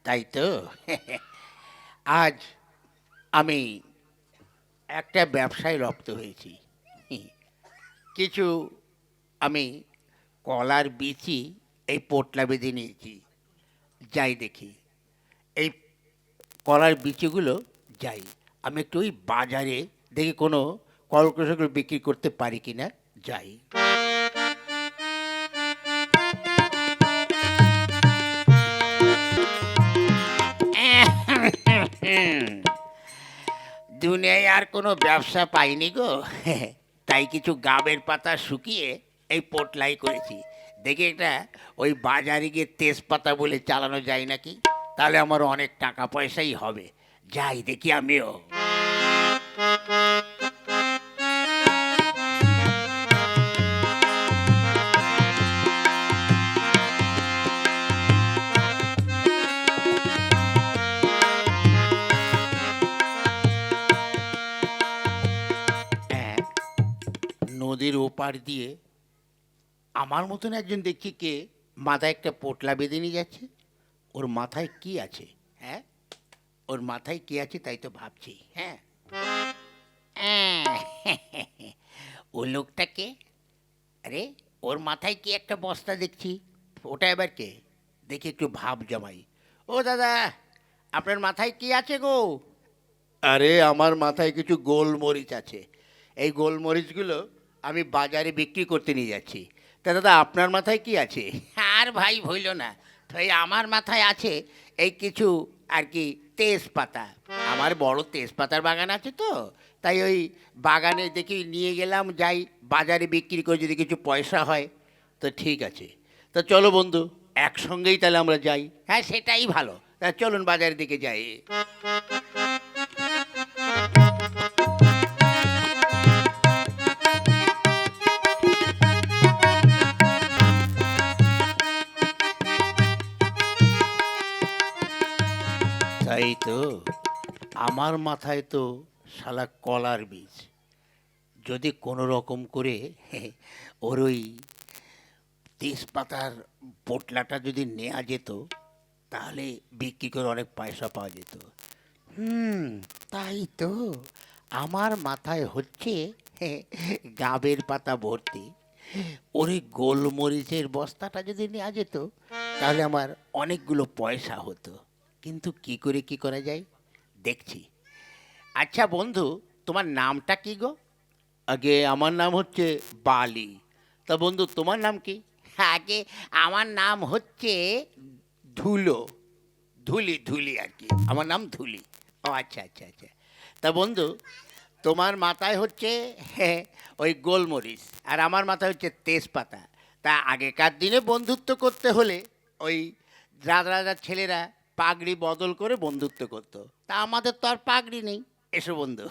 তাই তো। আজ আমি একটা ব্যবসায় রপ্ত হয়েছি। কিছু আমি কলার বিচি এই পোটলা বেঁধে নিয়েছি। যাই দেখি এই কলার বিচিগুলো, যাই আমি একটু ওই বাজারে দেখি কোনো কলকৌশল বিক্রি করতে পারি কিনা। যাই। দুনিয়ায় আর কোনো ব্যবসা পাইনি গো। তাই কিছু গাবের পাতা শুকিয়ে এই পোটলাই করেছি। দেখি এটা ওই বাজারে গিয়ে তেজপাতা বলে চালানো যায় নাকি, তাহলে আমার অনেক টাকা পয়সাই হবে। যাই দেখি আমিও। হ্যাঁ, নদীর ওপার দিয়ে আমার মতন একজন দেখছি কে মাথায় একটা পোটলা বেঁধে নিয়ে যাচ্ছে। ওর মাথায় কি আছে? হ্যাঁ, ওর মাথায় কি আছে তাই তো ভাবছি। হ্যাঁ, ও লোকটাকে, আরে ওর মাথায় কি একটা বস্তা দেখছি, ওটা এবার কে? দেখি একটু ভাব জমাই। ও দাদা, আপনার মাথায় কি আছে গো? আরে আমার মাথায় কিছু গোলমরিচ আছে। এই গোলমরিচগুলো আমি বাজারে বিক্রি করতে নিয়ে যাচ্ছি। তা দাদা আপনার মাথায় কি আছে? আর ভাই ভইল না, তো এই আমার মাথায় আছে এই কিছু আর কি তেজপাতা। আমার বড় তেজপাতার বাগান আছে তো, তাই ওই বাগানে দেখি নিয়ে গেলাম, যাই বাজারে বিক্রি করে যদি কিছু পয়সা হয় তো ঠিক আছে। তো চলো বন্ধু, একসঙ্গেই তাহলে আমরা যাই। হ্যাঁ সেটাই ভালো, তা চলুন বাজারের দিকে যাই। তাই তো, আমার মাথায় তো শালা কলার বীজ। যদি কোনো রকম করে ওর ওই তেজপাতার পোটলাটা যদি নেওয়া যেত, তাহলে বিক্রি করে অনেক পয়সা পাওয়া যেত। হুম, তাই তো। আমার মাথায় হচ্ছে গাবের পাতা ভর্তি। ওরে গোলমরিচের বস্তাটা যদি নেওয়া যেত, তাহলে আমার অনেকগুলো পয়সা হতো। কিন্তু কি করে কি করা যায় দেখছি। আচ্ছা বন্ধু, তোমার নামটা কি গো? আগে আমার নাম হচ্ছে বালি। তা বন্ধু তোমার নাম কি? আগে আমার নাম হচ্ছে ধুলো। ধুলি ধুলি আর কি, আমার নাম ধুলি। ও আচ্ছা আচ্ছা আচ্ছা। তা বন্ধু, তোমার মাথায় হচ্ছে ওই গোলমরিচ, আর আমার মাথায় হচ্ছে তেজপাতা। তা আগেকার দিনে বন্ধুত্ব করতে হলে ওই রাজা রাজার ছেলেরা পাগড়ি বদল করে বন্ধুত্ব করতো। তা আমাদের তো আর পাগড়ি নেই। এসো বন্ধু,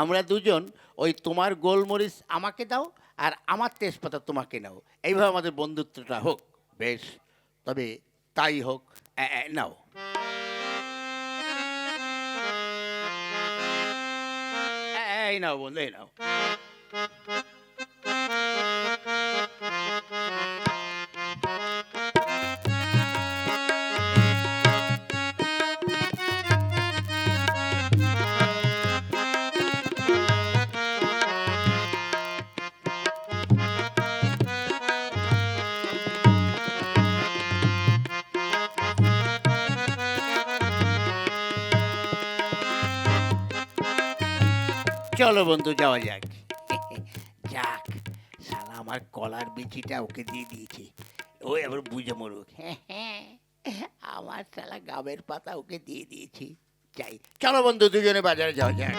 আমরা দুজন ওই তোমার গোলমরিচ আমাকে দাও, আর আমার তেজপাতা তোমাকে নাও, এইভাবে আমাদের বন্ধুত্বটা হোক। বেশ, তবে তাই হোক। নাও। এই নাও বন্ধু, এই নাও। চলো বন্ধু যাওয়া যাক। যাক, শালা আমার কলার বিচিটা ওকে দিয়ে দিয়েছি, ও এবার বুঝে মরুক। আমার শালা গাবের পাতা ওকে দিয়ে দিয়েছি। যাই, চলো বন্ধু দুজনে বাজারে যাওয়া যাক।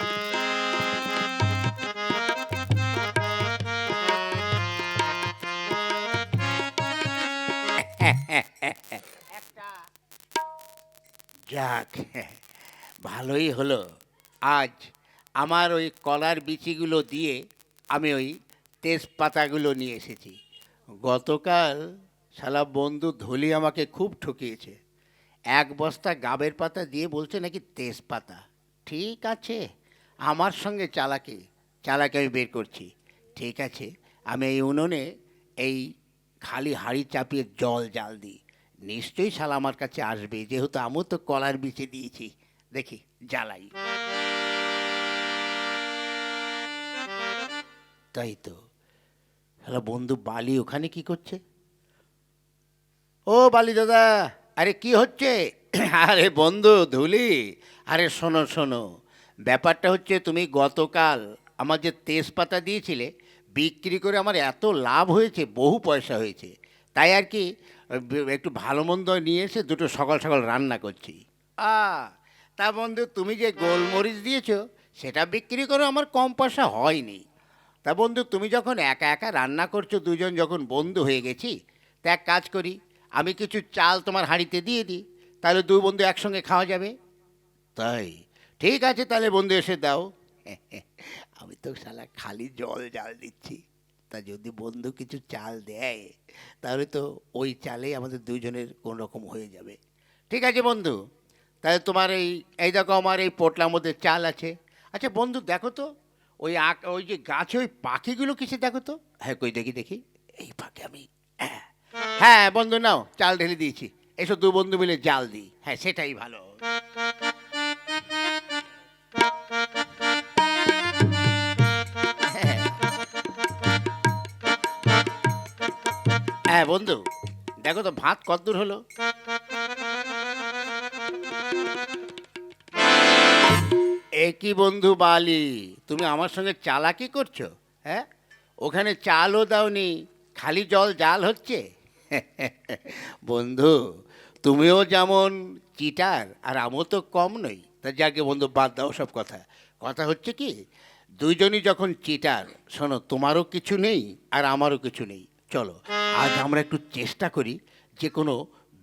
যাক, ভালোই হলো। আজ আমার ওই কলার বিচিগুলো দিয়ে আমি ওই তেজপাতাগুলো নিয়ে এসেছি। গতকাল শালা বন্ধু ধলি আমাকে খুব ঠকিয়েছে। এক বস্তা গাবের পাতা দিয়ে বলছে নাকি তেজপাতা। ঠিক আছে, আমার সঙ্গে চালাকি, চালাকি আমি বের করছি। ঠিক আছে, আমি এই উনুনে এই খালি হাঁড়ি চাপিয়ে জল জাল দিই, নিশ্চয়ই শালা আমার কাছে আসবে, যেহেতু আমিও তো কলার বিচে দিয়েছি। দেখি জ্বালাই। তাই তো, শালা বন্ধু বালি ওখানে কি করছে? ও বালি দাদা, আরে কি হচ্ছে? আরে বন্ধু ধুলি, আরে শোনো শোনো, ব্যাপারটা হচ্ছে তুমি গতকাল আমার যে তেজপাতা দিয়েছিলে, বিক্রি করে আমার এত লাভ হয়েছে, বহু পয়সা হয়েছে। তাই আর কি একটু ভালো মন্দ নিয়ে এসে দুটো সকাল সকাল রান্না করছি। আ তা বন্ধু, তুমি যে গোলমরিচ দিয়েছো সেটা বিক্রি করে আমার কম পয়সা হয়নি। তা বন্ধু, তুমি যখন একা একা রান্না করছো, দুজন যখন বন্ধু হয়ে গেছি, তা এক কাজ করি, আমি কিছু চাল তোমার হাঁড়িতে দিয়ে দিই, তাহলে দুই বন্ধু একসঙ্গে খাওয়া যাবে। তাই? ঠিক আছে, তাহলে বন্ধু এসে দাও। আমি তো শালা খালি জল জাল দিচ্ছি, তা যদি বন্ধু কিছু চাল দেয় তাহলে তো ওই চালেই আমাদের দুজনের কোন রকম হয়ে যাবে। ঠিক আছে বন্ধু, তাহলে তোমার এই এই দেখো আমার এই পোটলার মধ্যে চাল আছে। আচ্ছা বন্ধু, দেখো তো ওই যে গাছে ওই পাখিগুলো কিসে, দেখো তো। হ্যাঁ কই দেখি দেখি, এই ফাঁকে আমি, হ্যাঁ হ্যাঁ বন্ধু নাও, চাল ঢেলে দিয়েছি। এসব দু বন্ধু মিলে জাল দিই, হ্যাঁ সেটাই ভালো। হ্যাঁ হ্যাঁ বন্ধু, দেখো তো ভাত কতদূর হলো। একই বন্ধু বালি, তুমি আমার সঙ্গে চালাকি করছো? হ্যাঁ, ওখানে চালও দাওনি, খালি জল জাল হচ্ছে। বন্ধু, তুমিও যেমন চিটার আর আমিও তো কম নই। তা যাকে বন্ধু, বাদ দাও সব কথা। কথা হচ্ছে কি, দুইজনই যখন চিটার, শোনো, তোমারও কিছু নেই আর আমারও কিছু নেই। চলো আজ আমরা একটু চেষ্টা করি যে কোনো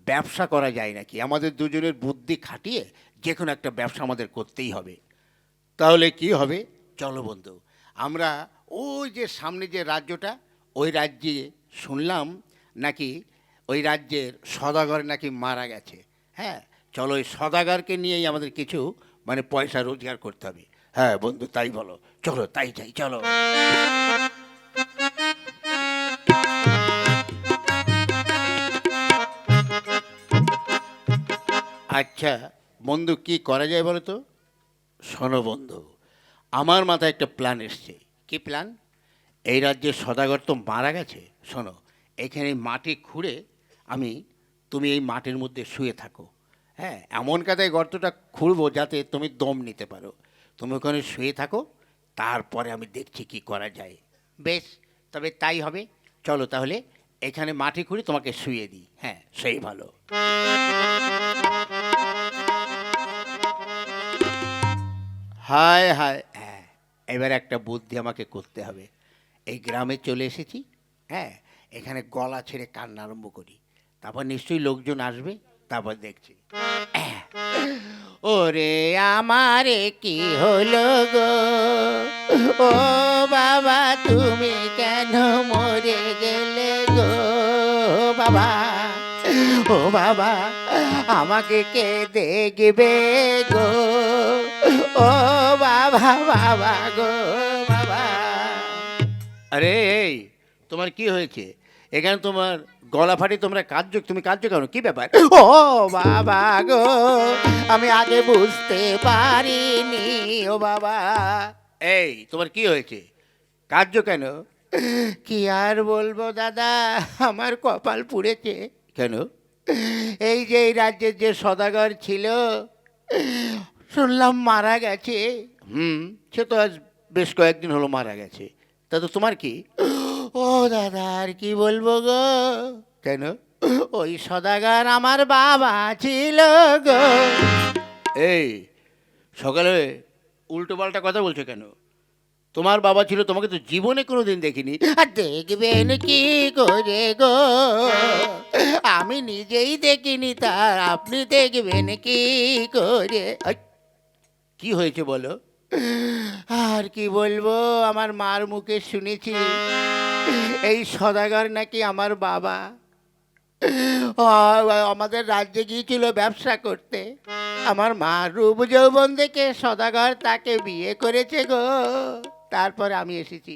ব্যবসা করা যায় নাকি। আমাদের দুজনের বুদ্ধি খাটিয়ে যে কোনো একটা ব্যবসা আমাদের করতেই হবে। তাহলে কি হবে? চলো বন্ধু, আমরা ওই যে সামনে যে রাজ্যটা, ওই রাজ্যে শুনলাম নাকি ওই রাজ্যের সদাগর নাকি মারা গেছে। হ্যাঁ, চলো ওই সদাগরকে নিয়েই আমাদের কিছু মানে পয়সা রোজগার করতে হবে। হ্যাঁ বন্ধু, তাই বলো, চলো তাই যাই, চলো। আচ্ছা বন্ধু, কি করা যায় বলো তো? শোনো বন্ধু, আমার মাথায় একটা প্ল্যান এসছে। কি প্ল্যান? এই রাজ্যের সদাগর তো মারা গেছে। শোনো, এখানে মাটি খুঁড়ে আমি, তুমি এই মাটির মধ্যে শুয়ে থাকো। হ্যাঁ, এমন কাদায় গর্তটা খুঁড়বো যাতে তুমি দম নিতে পারো। তুমি ওখানে শুয়ে থাকো, তারপরে আমি দেখছি কি করা যায়। বেশ, তবে তাই হবে। চলো তাহলে এখানে মাটি খুঁড়ে তোমাকে শুয়ে দিই। হ্যাঁ সেই ভালো। হায় হায়, হ্যাঁ, এবার একটা বুদ্ধি আমাকে করতে হবে। এই গ্রামে চলে এসেছি, হ্যাঁ, এখানে গলা ছেড়ে কান্না আরম্ভ করি, তারপর নিশ্চয়ই লোকজন আসবে, তারপর দেখছি। ওরে আমারে কি হলো গো, ও বাবা তুমি কেন মরে গেলে গো বাবা, ও বাবা আমাকে কে দেখবে গো, ও বাবা বাবা গো বাবা। আরে এই, তোমার কি হয়েছে? এখানে তোমার গলা ফাটে, তোমরা কাঁদছো, তুমি কাঁদছো কেন, কি ব্যাপার? ও বাবা গো, আমি আগে বুঝতে পারিনি, ও বাবা। এই তোমার কি হয়েছে, কাঁদছো কেন? কি আর বলবো দাদা, আমার কপাল পুড়েছে। কেন? এই যে এই রাজ্যের যে সদাগর ছিল, শুনলাম মারা গেছে। হুম, সে তো আজ বেশ কয়েকদিন হলো মারা গেছে। তা তো তোমার কি? ও দাদা, আর কি বলবো গো। কেন? ওই সদাগর আমার বাবা ছিল গো। এই, সকালে উল্টো পাল্টা কথা বলছো কেন? তোমার বাবা ছিল, তোমাকে তো জীবনে কোনো দিন দেখিনি। আর দেখবেন কি করে গো, আমি নিজেই দেখিনি, তার আপনি দেখবেন কি করে? কি হয়েছে বলো? আর কি বলবো, আমার মার মুখে শুনেছি এই সদাগর নাকি আমার বাবা। আমাদের রাজ্যে গিয়েছিল ব্যবসা করতে, আমার মা রূপ যৌবন দেখে সদাগর তাকে বিয়ে করেছে গো। তারপরে আমি এসেছি,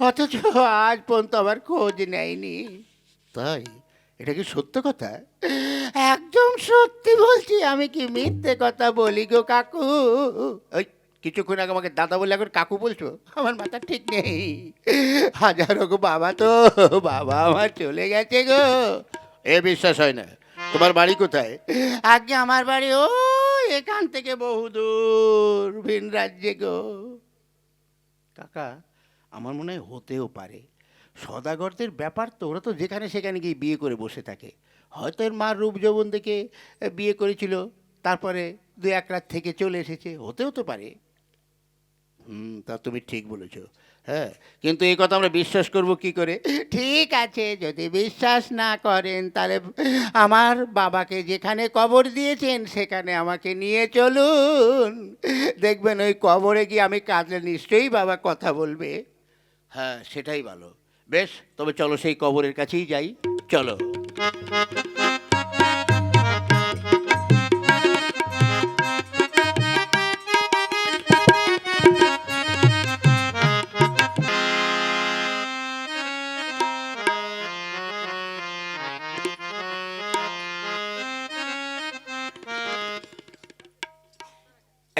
অথচ আজ পর্যন্ত আমার খোঁজ নেয়নি। তাই? এটা কি সত্য কথা? সত্যি বলছি, আমি কি মিথ্যে কথা বলি গো কাকু? ওই কিছুক্ষণ আগে আমাকে দাদা বলে এখন কাকু বলছো, আমার মাথা ঠিক নেই। হাজারো গো বাবা, তো বাবা আমার চলে গেছে গো। এ বিশ্বাস হয় না। তোমার বাড়ি কোথায়? আগে আমার বাড়ি ও এখান থেকে বহুদূর ভিন রাজ্যে গো। কাকা, আমার মনে হয় হতেও পারে। সদাগরদের ব্যাপার তো, ওরা তো যেখানে সেখানে গিয়ে বিয়ে করে বসে থাকে। হয়তো এর মার রূপ যৌবন দেখে বিয়ে করেছিল, তারপরে দু এক রাত থেকে চলে এসেছে, হতেও তো পারে। তা তুমি ঠিক বলেছো। হ্যাঁ, কিন্তু এই কথা আমরা বিশ্বাস করব কি করে? ঠিক আছে, যদি বিশ্বাস না করেন তাহলে আমার বাবাকে যেখানে কবর দিয়েছেন সেখানে আমাকে নিয়ে চলুন। দেখবেন ওই কবরে গিয়ে আমি কাঁদলে নিশ্চয়ই বাবা কথা বলবে। হ্যাঁ, সেটাই ভালো। বেশ, তবে চলো সেই কবরের কাছেই যাই। চলো।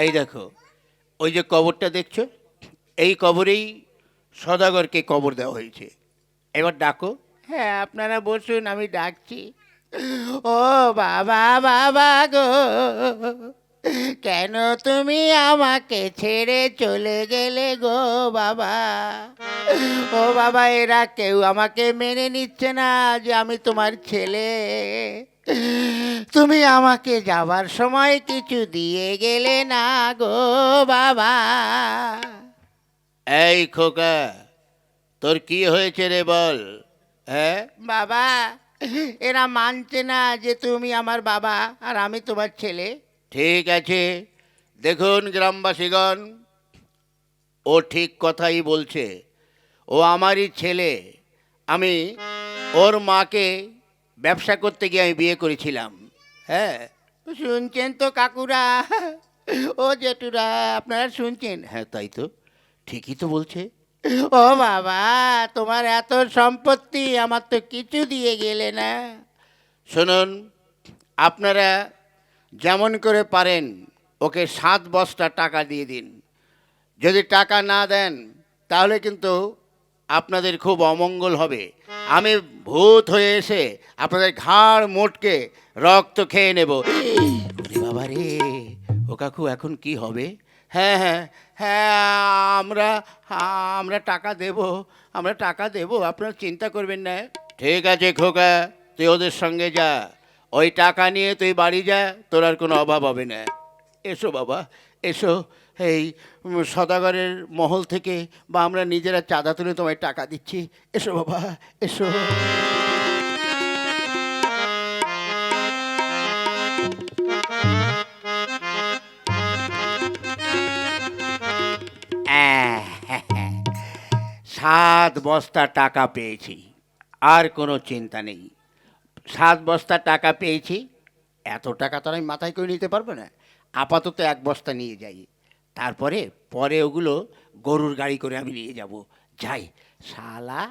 এই দেখো, ওই যে কবরটা দেখছো, এই কবরেই সদাগরকে কবর দেওয়া হয়েছে। এবার ডাকো। হ্যাঁ, আপনারা বসুন, আমি ডাকছি। ও বাবা, বাবা গো, কেন তুমি আমাকে ছেড়ে চলে গেলে গো বাবা? ও বাবা, এরা কেউ আমাকে মেনে নিচ্ছে না যে আমি তোমার ছেলে। তুমি আমাকে যাবার সময় কিছু দিয়ে গেলে না গো বাবা। এই খোকা, তোর কি হয়েছে রে বল? হ্যাঁ বাবা, এরা মানছে না যে তুমি আমার বাবা আর আমি তোমার ছেলে। ঠিক আছে, দেখুন গ্রামবাসীগণ, ও ঠিক কথাই বলছে। ও আমারই ছেলে। আমি ওর মাকে ব্যবসা করতে গিয়ে আমি বিয়ে করেছিলাম। হ্যাঁ, শুনছেন তো কাকুরা, ও জেঠুরা, আপনারা শুনছেন? হ্যাঁ, তাই তো, ঠিকই তো বলছে। ও বাবা, তোমার এত সম্পত্তি, আমার তো কিছু দিয়ে গেলে না। শুনুন, আপনারা যেমন করে পারেন ওকে 7 বস্তা টাকা দিয়ে দিন। যদি টাকা না দেন তাহলে কিন্তু আপনাদের খুব অমঙ্গল হবে। আমি ভূত হয়ে এসে আপনাদের ঘাড় মোটকে রক্ত খেয়ে নেব। ওরে বাবা রে, ও কাকু, এখন কি হবে? হ্যাঁ হ্যাঁ হ্যাঁ, আমরা আমরা টাকা দেব, আমরা টাকা দেব, আপনারা চিন্তা করবেন না। ঠিক আছে খোকা, তুই ওদের সঙ্গে যা, ওই টাকা নিয়ে তুই বাড়ি যা, তোর আর কোনো অভাব হবে না। এসো বাবা, এসো। এই সদাগরের মহল থেকে বা আমরা নিজেরা চাঁদা তুলে তোমায় টাকা দিচ্ছি। এসো বাবা, এসো। আহ, 7 বস্তা টাকা পেয়েছি, আর কোনো চিন্তা নেই। 7 বস্তা টাকা পেয়েছি, এত টাকা তো আমি মাথায় করে নিতে পারবো না। আপাতত 1 বস্তা নিয়ে যাই, তারপরে পরে ওগুলো গরুর গাড়ি করে আমি নিয়ে যাব। যাই। শালা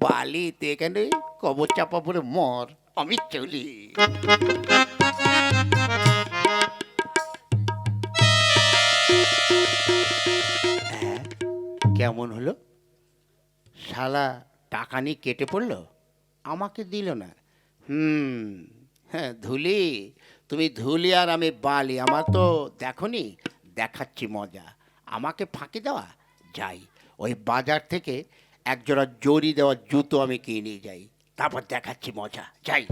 বালিতে এখানে কবর চাপা পড়ে মর, আমি চলি। হ্যাঁ, কেমন হলো? শালা টাকা নিয়ে কেটে পড়লো, আমাকে দিল না। হ্যাঁ, ধুলি, তুমি ধুলি আর আমি বালি, আমার তো দেখনি, দেখাচ্ছি মজা। আমাকে ফাঁকি দেওয়া। যাই, ওই বাজার থেকে একজোড়া জরি দেওয়া জুতো আমি কিনে নিয়ে যাই, তারপর দেখাচ্ছি মজা। যাই।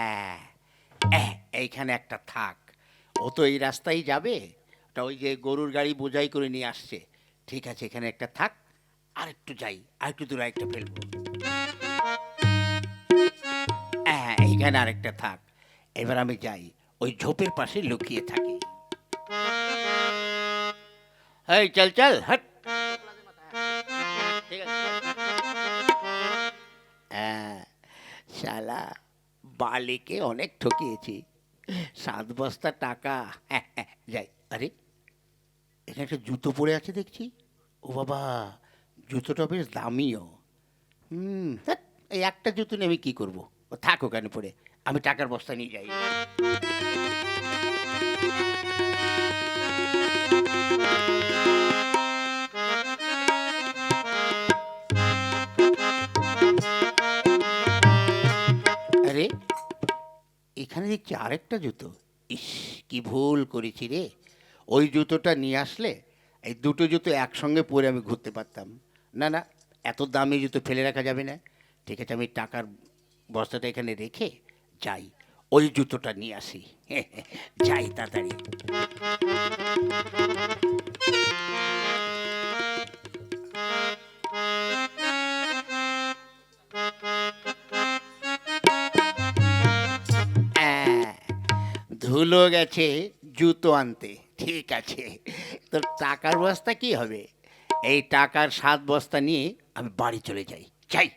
হ্যাঁ, হ্যাঁ, এইখানে একটা থাক। ও তো এই রাস্তায় যাবে, ওটা ওই যে গরুর গাড়ি বোঝাই করে নিয়ে আসছে। ঠিক আছে, এখানে একটা থাক। আর একটু যাই, আর একটু দূরে একটা ফেলবো। হ্যাঁ, এই এখানে আরেকটা থাক। এবার আমি যাই, ওই ঝোপের পাশে লুকিয়ে থাকি। এই চল চল হট। ঠিক আছে। হ্যাঁ, শালা বালিকে অনেক ঠকিয়েছি, 7 বস্তা টাকা। যাই। আরে, এখানে একটা জুতো পরে আছে দেখছি। ও বাবা, জুতোটা বেশ দামিও। ধ্যাৎ, এই একটা জুতো নিয়ে আমি কী করবো? ও থাক ওখানে পরে, আমি টাকার বস্তা নিয়ে যাই। আরে, এখানে দেখছি আরেকটা জুতো। ইস, কি ভুল করেছি রে! ওই জুতোটা নিয়ে আসলে এই দুটো জুতো একসঙ্গে পরে আমি ঘুরতে পারতাম। না না, এত দামি জুতো ফেলে রাখা যাবে না। ঠিক আছে, আমি টাকার বস্তাটা এখানে রেখে যাই, ওই জুতোটা নিয়ে আসি। যাই তাড়াতাড়ি। আহ, ধুলো গেছে জুতো আনতে, ঠিক আছে। তোর টাকার বস্তা কি হবে? এই টাকার 7 বস্তা নিয়ে আমি বাড়ি চলে যাই। যাই।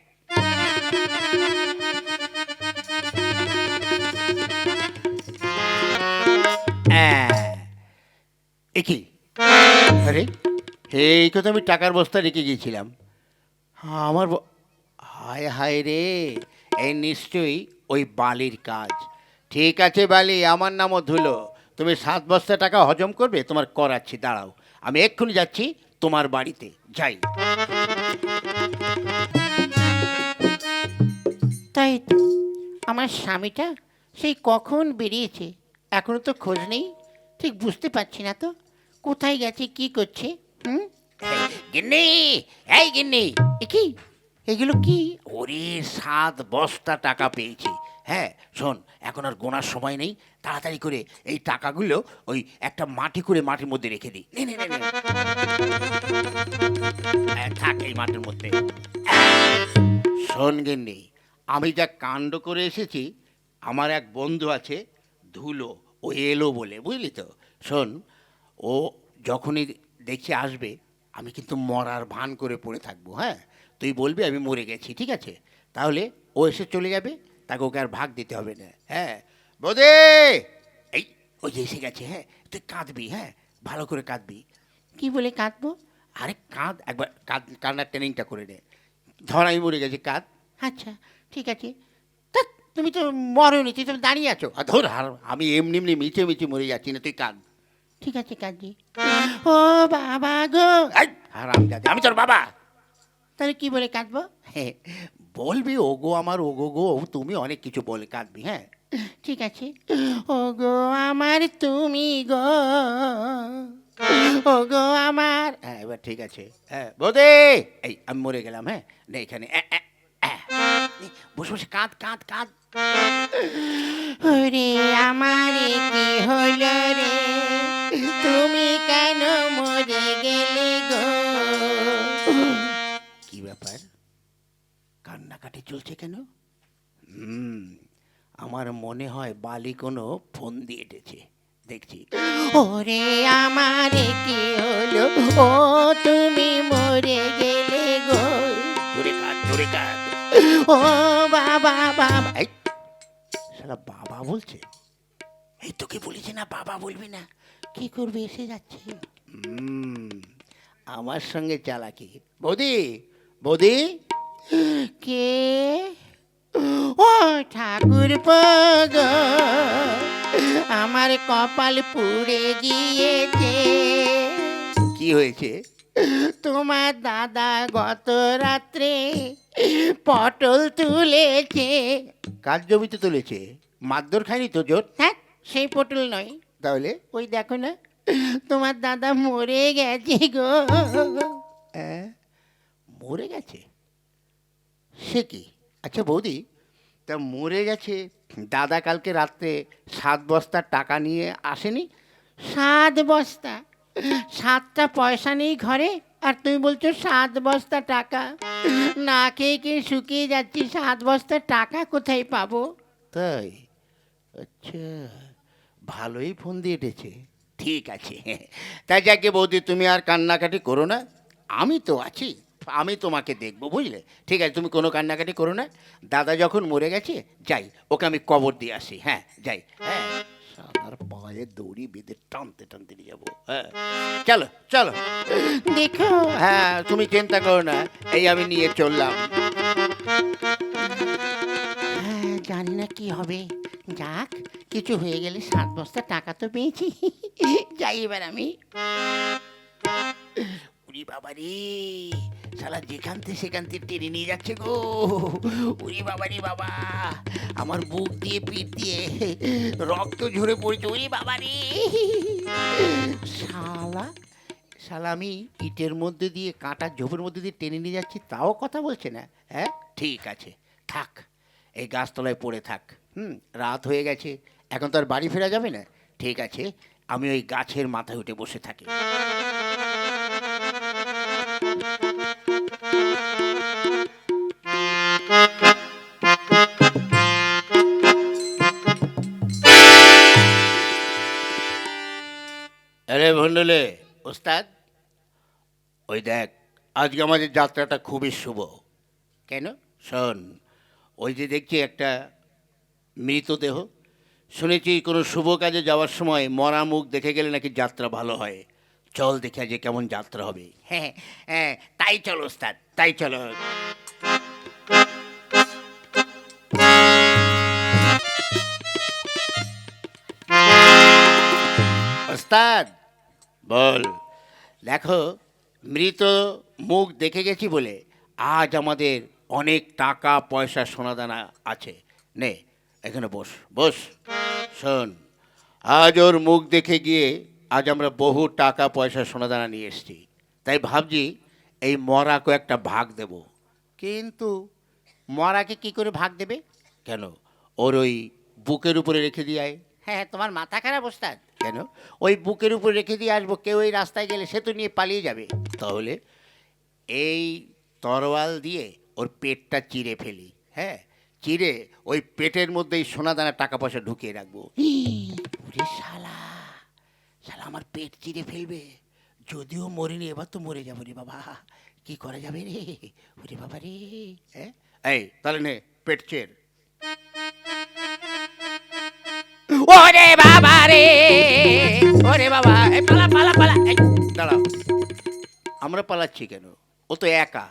কি? আরে, এই কথা আমি টাকার বস্তা রেখে গিয়েছিলাম। আমার হায় হায় রে, এই নিশ্চয়ই ওই বালির কাজ। ঠিক আছে বালি, আমার নামও ধুলো। তুমি 7 বস্তা টাকা হজম করবে, তোমার করাচ্ছি, দাঁড়াও। আমি এক্ষুনি যাচ্ছি তোমার বাড়িতে, যাই। তাই তো, আমার স্বামীটা সেই কখন বেরিয়েছে, এখনো তো খোঁজ নেই। ঠিক বুঝতে পারছি না তো কোথায় গেছে, কি করছে। হুম। গিন্নি, এই গিন্নি, এ কি, এগুলো কি? ওরে, 7 বস্তা টাকা পেয়েছি। হ্যাঁ শোন, এখন আর গোনার সময় নেই, তাড়াতাড়ি করে এই টাকাগুলো ওই একটা মাটি করে মাটির মধ্যে রেখে দিই। নে নে নে নে। থাক এই মাটির মধ্যে। শোন গিন্নি, আমি যা কাণ্ড করে এসেছি, আমার এক বন্ধু আছে ধুলো, ও এলো বলে, বুঝলি তো। শোন, ও যখনই দেখে আসবে, আমি কিন্তু মরার ভান করে পড়ে থাকবো। হ্যাঁ, তুই বলবি আমি মরে গেছি, ঠিক আছে? তাহলে ও এসে চলে যাবে, তাকে ওকে আর ভাগ দিতে হবে না। হ্যাঁ বোধে, এই, ওই যে এসে গেছে। হ্যাঁ, তুই কাঁদবি, হ্যাঁ, ভালো করে কাঁদবি। কি বলে কাঁদবো? আরে কাঁদ একবার, কান্নার ট্রেনিংটা করে নে। ধর আমি মরে গেছি, কাঁদ। আচ্ছা, ঠিক আছে। তা তুমি তো মরনি, তুই তো দাঁড়িয়ে আছো। আর ধর, আমি এমনি এমনি মিছে মিছে মরে যাচ্ছি না, তুই কাঁদ। ঠিক আছে, কাঁদছি। ও বাবা গো! হারামজাদে, আমি তোর বাবা। তাহলে কি বলে কাঁদবো? বলবি ওগো আমার, ওগো গো, তুমি অনেক কিছু বলে কাঁদবি। হ্যাঁ, ঠিক আছে। ওগো আমার তুমি গো, ওগো আমার। হ্যাঁ, এবার ঠিক আছে। হ্যাঁ বোধে, এই আমি মরে গেলাম। হ্যাঁ, নে এখানে বসে বসে কাঁদ কাঁদ কাঁদ। ওরে আমার কি হলো রে, তুমি কেন মরে গেলে গো? কি ব্যাপার, কান্নাকাটি চলছে কেন? আমার মনে হয় বালি কোনো ফোন দিয়ে এটেছে, দেখছি। ওরে আমার কি হলো, ও তুমি মরে গেলে গো? জোরে কাঁদ, জোরে কাঁদ। ও বাবা বাবা। এই শালা বাবা বলছে। এই তোকে বলেছি না বাবা বলবি না। কি করবে, এসে যাচ্ছে। আমার সঙ্গে চালাকি। বৌদি, বৌদি। কে? ও ঠাকুর গো, আমার কপাল পুড়ে গিয়েছে। কি হয়েছে? তোমার দাদা গত রাত্রে পটল তুলেছে। কার জমিতে তুলেছে? মারধর খায়নি তো জোর? হ্যাঁ, সেই পটল নয়। তাহলে? ওই দেখো না, তোমার দাদা মরে গেছে গো। মরে গেছে? সে কি? আচ্ছা বৌদি, তা মরে গেছে, দাদা কালকে রাত্রে 7 বস্তা টাকা নিয়ে আসেনি? 7 বস্তা? 7টা পয়সা নেই ঘরে, আর তুমি বলছো 7 বস্তা টাকা? না খেয়ে খেয়ে শুকিয়ে যাচ্ছি, 7 বস্তা টাকা কোথায় পাবো? তাই? আচ্ছা, ভালোই ফোন দিয়ে এঁটেছে। ঠিক আছে, তাই যাকে বৌদি, তুমি আর কান্নাকাটি করো না, আমি তো আছি, আমি তোমাকে দেখবো, বুঝলে? ঠিক আছে, তুমি কোনো কান্নাকাটি করো না। দাদা যখন মরে গেছে, যাই, ওকে আমি কবর দিয়ে আসি। হ্যাঁ, যাই। হ্যাঁ, শালার পায়ে দড়ি বেঁধে টানতে টানতে নিয়ে যাবো। হ্যাঁ, চলো চলো। দেখো, হ্যাঁ, তুমি চিন্তা করো না, এই আমি নিয়ে চললাম। হ্যাঁ, জানি না কি হবে। যাক, কিছু হয়ে গেলে 7 বস্তা টাকা তো পেয়েছি। যাই এবার আমি। উরি বাবা রে, শালা যেখান থেকে সেখান থেকে টেনে নিয়ে যাচ্ছে গো। উরি বাবা রে বাবা, আমার বুক দিয়ে পিঠ দিয়ে রক্ত ঝরে পড়ছে। উরি বাবা রে, শালা, শালা আমি ইটের মধ্যে দিয়ে, কাঁটার ঝোপের মধ্যে দিয়ে টেনে নিয়ে যাচ্ছি, তাও কথা বলছে না। হ্যাঁ, ঠিক আছে, থাক, এই গাছতলায় পড়ে থাক। রাত হয়ে গেছে, এখন তো আর বাড়ি ফেরা যাবে না। ঠিক আছে, আমি ওই গাছের মাথায় উঠে বসে থাকি। আরে ভন্ডলে, ওস্তাদ, ওই দেখ, আজকে আমাদের যাত্রাটা খুবই শুভ। কেন? শোন, ওই যে দেখছি একটা মৃতদেহ, শুনেছি কোনো শুভ কাজে যাওয়ার সময় মরা মুখ দেখে গেলে নাকি যাত্রা ভালো হয়। চল দেখে যে কেমন যাত্রা হবে। হ্যাঁ, হ্যাঁ, তাই চলো ওস্তাদ, তাই চলো। ওস্তাদ, বল। দেখো, মৃত মুখ দেখে গেছি বলে আজ আমাদের অনেক টাকা পয়সা সোনাদানা আছে। নে, এখানে বস বস। শোন, আজ ওর মুখ দেখে গিয়ে আজ আমরা বহু টাকা পয়সা সোনাদানা নিয়ে এসেছি। তাই ভাবছি এই মরাকে একটা ভাগ দেব। কিন্তু মরাকে কি করে ভাগ দেবে? কেন, ওর ওই বুকের উপরে রেখে দিয়ে আয়। হ্যাঁ, তোমার মাথা খারাপ ওস্তাদ? কেন, ওই বুকের উপরে রেখে দিয়ে আসবো, কেউ ওই রাস্তায় গেলে সে তো নিয়ে পালিয়ে যাবে। তাহলে এই তরোয়াল দিয়ে ওর পেটটা চিরে ফেলি। হ্যাঁ, চিরে ওই পেটের মধ্যেই সোনাদানা টাকা পয়সা ঢুকিয়ে রাখবো। ওরে শালা, শালা আমার পেট চিরে ফেলবে। যদিও মরিনি, এবার তো মরে যাবো রে বাবা, কি করা যাবে রে? ওরে বাবা রে। হ্যাঁ, এই তাহলে নে, পেট চের। ওরে বাবা রে, ওরে বাবা, এই পালা পালা পালা। এই দাঁড়াও, আমরা পালাচ্ছি কেন? ও তো একা।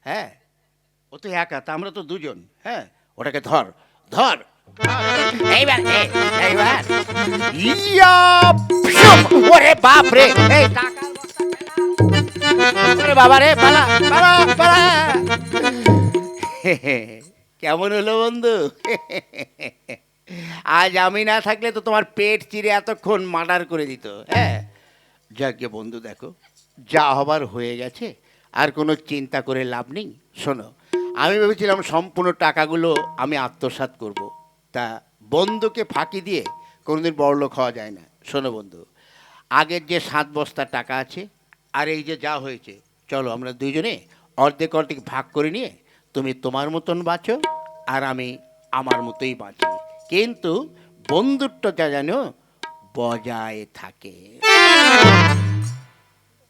হ্যাঁ, ও তো একা, তা আমরা তো দুজন। হ্যাঁ, ওটাকে ধর, ধর। এইবার এইবার ইয়া, ফিউম! ওরে বাপ রে, এই টাকার বস্তা ফেলা। ওরে বাবা রে, পালা পালা পালা। কেমন হলো বন্ধু? আজ আমি না থাকলে তো তোমার পেট চিরে এতক্ষণ মার্ডার করে দিত। হ্যাঁ, যাকে বন্ধু, দেখো, যা হবার হয়ে গেছে, আর কোনো চিন্তা করে লাভ নেই। শোনো, আমি ভেবেছিলাম সম্পূর্ণ টাকাগুলো আমি আত্মসাৎ করব। তা বন্ধুকে ফাঁকি দিয়ে কোনোদিন বড়লোক হওয়া যায় না। শোনো বন্ধু, আগের যে 7 বস্তা টাকা আছে, আর এই যে যা হয়েছে, চলো আমরা দুইজনে অর্ধেক অর্ধেক ভাগ করে নিয়ে তুমি তোমার মতন বাঁচো, আর আমি আমার মতোই বাঁচি। কিন্তু বন্ধুত্বটা যেন বজায় থাকে।